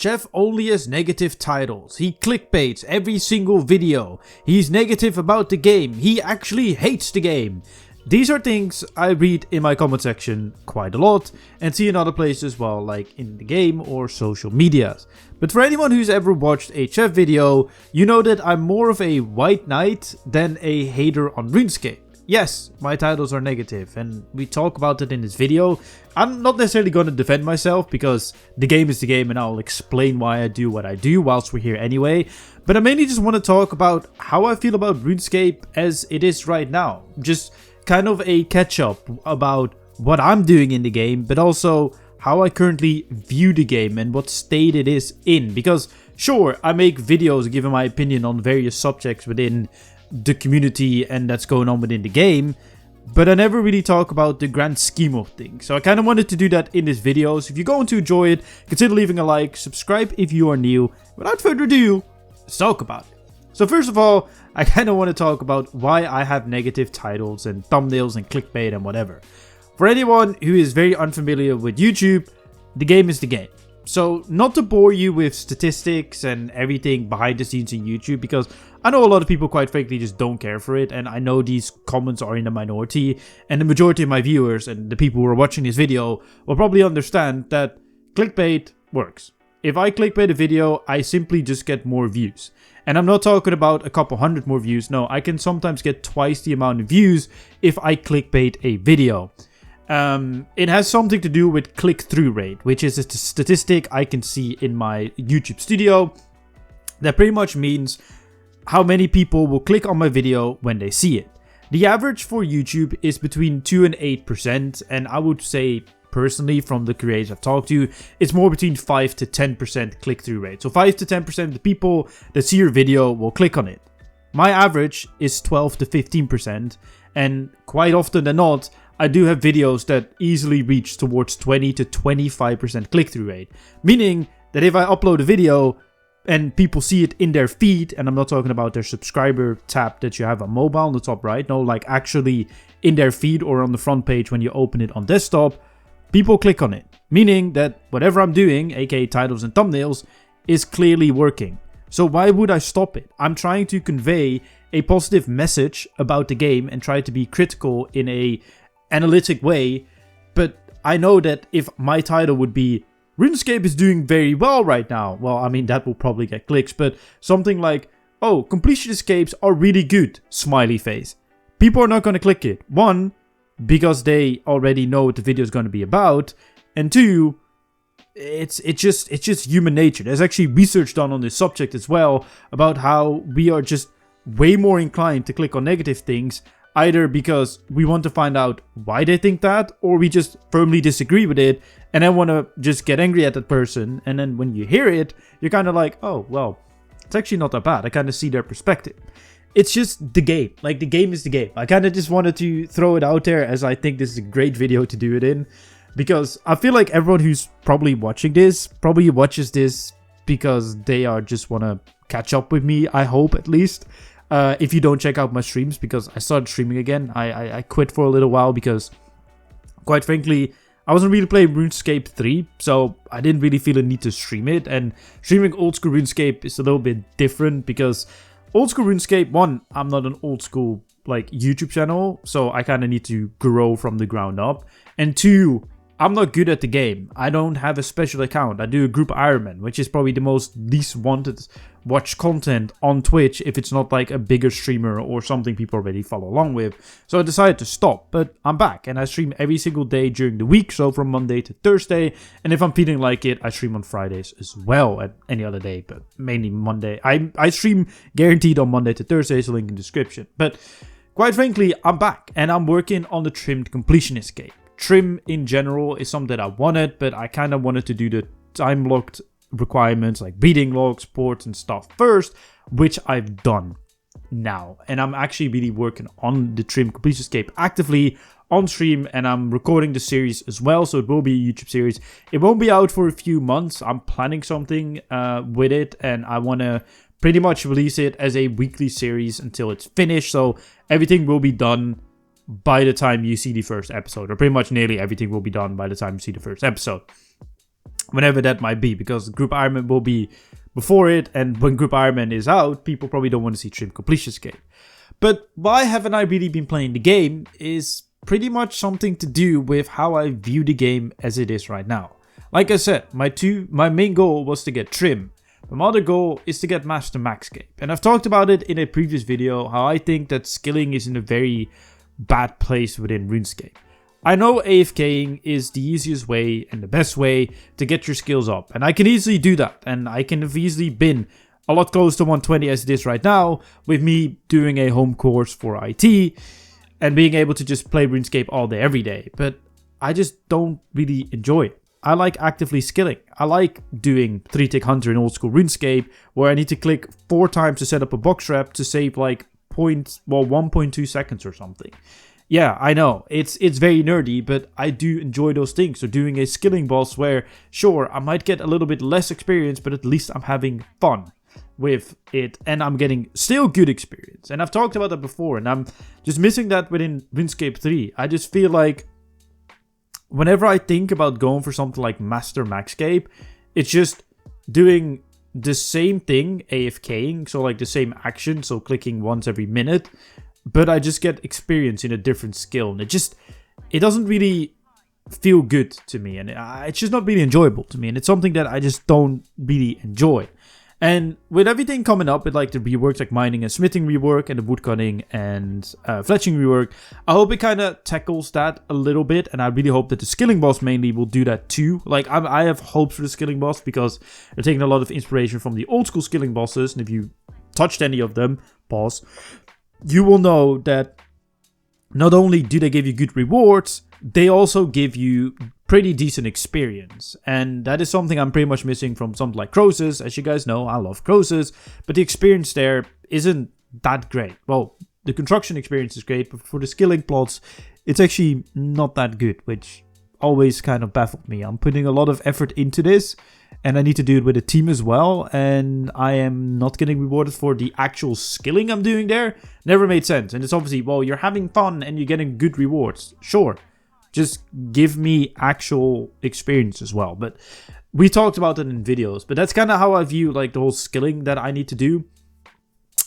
Chev only has negative titles. He clickbaits every single video. He's negative about the game. He actually hates the game. These are things I read in my comment section quite a lot and see in other places as well, like in the game or social medias. But for anyone who's ever watched a Chev video, you know that I'm more of a white knight than a hater on RuneScape. Yes, my titles are negative, and we talk about it in this video. I'm not necessarily going to defend myself, because the game is the game and I'll explain why I do what I do whilst we're here anyway. But I mainly just want to talk about how I feel about RuneScape as it is right now. Just kind of a catch-up about what I'm doing in the game, but also how I currently view the game and what state it is in. Because sure, I make videos giving my opinion on various subjects within the community and that's going on within the game, but I never really talk about the grand scheme of things. So I kind of wanted to do that in this video. So if you're going to enjoy it, consider leaving a like, subscribe if you are new. Without further ado, let's talk about it. So first of all, I kind of want to talk about why I have negative titles and thumbnails and clickbait and whatever. For anyone who is very unfamiliar with YouTube, the game is the game. So not to bore you with statistics and everything behind the scenes in YouTube, because I know a lot of people quite frankly just don't care for it, and I know these comments are in the minority, and the majority of my viewers and the people who are watching this video will probably understand that clickbait works. If I clickbait a video, I simply just get more views. And I'm not talking about a couple hundred more views, no, I can sometimes get twice the amount of views if I clickbait a video. It has something to do with click-through rate, which is a statistic I can see in my YouTube studio. That pretty much means how many people will click on my video when they see it. The average for YouTube is between 2 and 8%, and I would say personally from the creators I've talked to, it's more between 5 to 10% click-through rate. So 5 to 10% of the people that see your video will click on it. My average is 12 to 15%, and quite often than not, I do have videos that easily reach towards 20 to 25% click-through rate. Meaning that if I upload a video and people see it in their feed, and I'm not talking about their subscriber tab that you have on mobile on the top right, no, like actually in their feed or on the front page when you open it on desktop, people click on it. Meaning that whatever I'm doing, aka titles and thumbnails, is clearly working. So why would I stop it? I'm trying to convey a positive message about the game and try to be critical in a analytic way, but I know that if my title would be RuneScape is doing very well right now, well, I mean, that will probably get clicks, but something like, oh, completion escapes are really good, smiley face. People are not going to click it. One, because they already know what the video is going to be about, and two, it's just human nature. There's actually research done on this subject as well about how we are just way more inclined to click on negative things, either because we want to find out why they think that, or we just firmly disagree with it and then want to just get angry at that person. And then when you hear it, you're kind of like, oh, well, it's actually not that bad. I kind of see their perspective. It's just the game. Like, the game is the game. I kind of just wanted to throw it out there, as I think this is a great video to do it in. Because I feel like everyone who's probably watching this probably watches this because they are just want to catch up with me, I hope at least. If you don't check out my streams, because I started streaming again. I quit for a little while because, quite frankly, I wasn't really playing RuneScape 3, so I didn't really feel a need to stream it. And streaming old school RuneScape is a little bit different because old school RuneScape, one, I'm not an old school like YouTube channel, so I kind of need to grow from the ground up. And two, I'm not good at the game. I don't have a special account. I do a group Ironman, which is probably the most least wanted watch content on Twitch if it's not like a bigger streamer or something people already follow along with. So I decided to stop, but I'm back and I stream every single day during the week, so from Monday to Thursday. And if I'm feeling like it, I stream on Fridays as well, at any other day, but mainly Monday. I stream guaranteed on Monday to Thursday, so link in the description. But quite frankly, I'm back and I'm working on the trimmed completion escape. Trim in general is something that I wanted, but I kind of wanted to do the time locked requirements like breeding logs, ports and stuff first, which I've done now. And I'm actually really working on the trim completion escape actively on stream, and I'm recording the series as well, so it will be a YouTube series. It won't be out for a few months. I'm planning something with it, and I want to pretty much release it as a weekly series until it's finished, so everything will be done by the time you see the first episode, or pretty much nearly everything will be done by the time you see the first episode. whenever that might be, because Group Ironman will be before it, and when Group Ironman is out, people probably don't want to see Trim Completion'scape. But why haven't I really been playing the game is pretty much something to do with how I view the game as it is right now. Like I said, my main goal was to get Trim. My other goal is to get Master Maxscape. And I've talked about it in a previous video, how I think that skilling is in a very bad place within RuneScape. I know AFKing is the easiest way and the best way to get your skills up. And I can easily do that. And I can have easily been a lot closer to 120 as it is right now, with me doing a home course for IT and being able to just play RuneScape all day, every day. But I just don't really enjoy it. I like actively skilling. I like doing 3-tick hunter in old school RuneScape, where I need to click 4 times to set up a box trap to save like 1.2 seconds or something. Yeah, I know, it's very nerdy, but I do enjoy those things. So doing a skilling boss where, sure, I might get a little bit less experience, but at least I'm having fun with it, and I'm getting still good experience. And I've talked about that before, and I'm just missing that within RuneScape 3. I just feel like whenever I think about going for something like Master Maxscape, it's just doing the same thing, AFKing, so like the same action, so clicking once every minute, but I just get experience in a different skill, and it doesn't really feel good to me, and it's just not really enjoyable to me, and it's something that I just don't really enjoy. And with everything coming up, with like the reworks, like mining and smithing rework, and the woodcutting and fletching rework, I hope it kind of tackles that a little bit. And I really hope that the skilling boss mainly will do that too. Like I have hopes for the skilling boss, because they're taking a lot of inspiration from the old school skilling bosses. And if you touched any of them, pause, you will know that not only do they give you good rewards, they also give you pretty decent experience. And that is something I'm pretty much missing from something like Croesus. As you guys know, I love Croesus, but the experience there isn't that great. Well, the construction experience is great, but for the skilling plots, it's actually not that good, which always kind of baffled me. I'm putting a lot of effort into this, and I need to do it with a team as well, and I am not getting rewarded for the actual skilling I'm doing there. Never made sense. And it's obviously, well, you're having fun and you're getting good rewards. Sure. Just give me actual experience as well. But we talked about it in videos. But that's kind of how I view like the whole skilling that I need to do.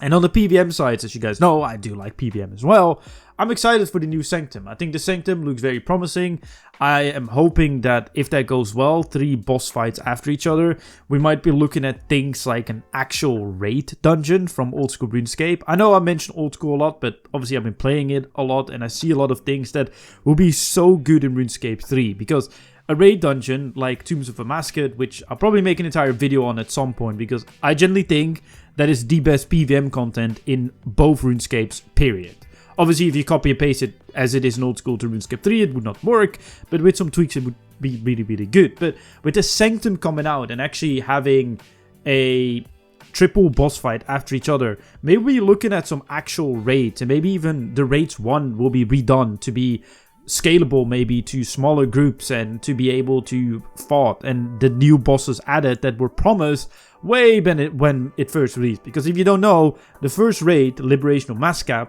And on the PVM sides, as you guys know, I do like PVM as well. I'm excited for the new Sanctum. I think the Sanctum looks very promising. I am hoping that if that goes well, 3 boss fights after each other, we might be looking at things like an actual raid dungeon from old school RuneScape. I know I mentioned old school a lot, but obviously I've been playing it a lot, and I see a lot of things that will be so good in RuneScape 3, because a raid dungeon like Tombs of a Mascot, which I'll probably make an entire video on at some point, because I generally think that is the best PVM content in both RuneScapes, period. Obviously, if you copy and paste it as it is in old school to RuneScape 3, it would not work, but with some tweaks it would be really, really good. But with the Sanctum coming out and actually having a triple boss fight after each other, maybe we're looking at some actual raids, and maybe even the raids 1 will be redone to be scalable, maybe to smaller groups, and to be able to fight, and the new bosses added that were promised way when it first released. Because if you don't know, the first raid, Liberation of Mascap,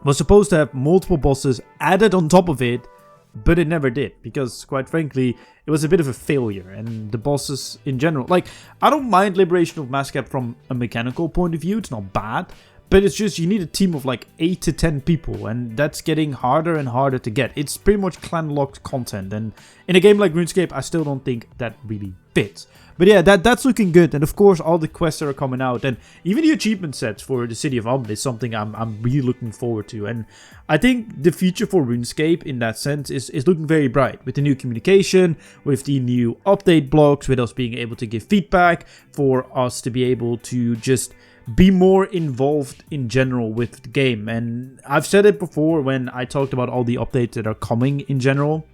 was supposed to have multiple bosses added on top of it, but it never did, because quite frankly it was a bit of a failure. And the bosses in general, like, I don't mind Liberation of Mascap from a mechanical point of view, it's not bad, but it's just you need a team of like 8 to 10 people, and that's getting harder and harder to get. It's pretty much clan locked content, and in a game like RuneScape I still don't think that really fits. But yeah, that's looking good, and of course all the quests that are coming out, and even the achievement sets for the City of Amn is something I'm really looking forward to. And I think the future for RuneScape in that sense is looking very bright, with the new communication, with the new update blocks, with us being able to give feedback, for us to be able to just be more involved in general with the game. And I've said it before when I talked about all the updates that are coming in general,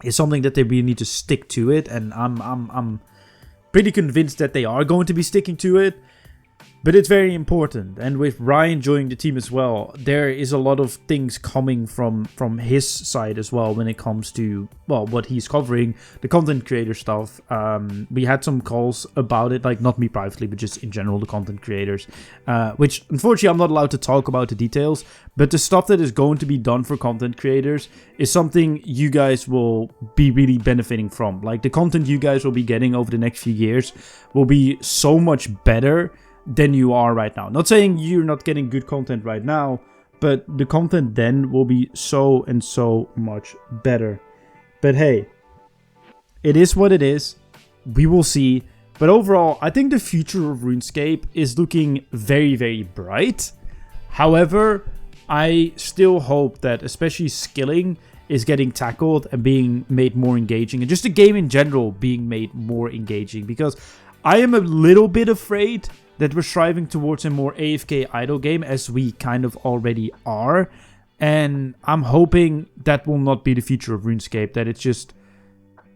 it's something that they really need to stick to it, and I'm pretty convinced that they are going to be sticking to it. But it's very important, and with Ryan joining the team as well, there is a lot of things coming from his side as well when it comes to, well, what he's covering, the content creator stuff. We had some calls about it, like not me privately, but just in general, the content creators, which unfortunately I'm not allowed to talk about the details, but the stuff that is going to be done for content creators is something you guys will be really benefiting from. Like the content you guys will be getting over the next few years will be so much better than you are right now. Not saying you're not getting good content right now, but the content then will be so and so much better. But hey, it is what it is. We will see. But overall, I think the future of RuneScape is looking very, very bright. However, I still hope that especially skilling is getting tackled and being made more engaging, and just the game in general being made more engaging, because I am a little bit afraid that we're striving towards a more AFK idle game, as we kind of already are. And I'm hoping that will not be the future of RuneScape, that it's just,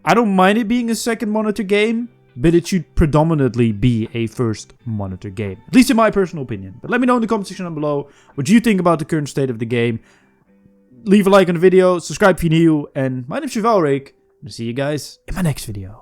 I don't mind it being a second monitor game, but it should predominantly be a first monitor game. At least in my personal opinion. But let me know in the comment section down below what you think about the current state of the game. Leave a like on the video, subscribe if you're new, and my name's Chevalric. I'll see you guys in my next video.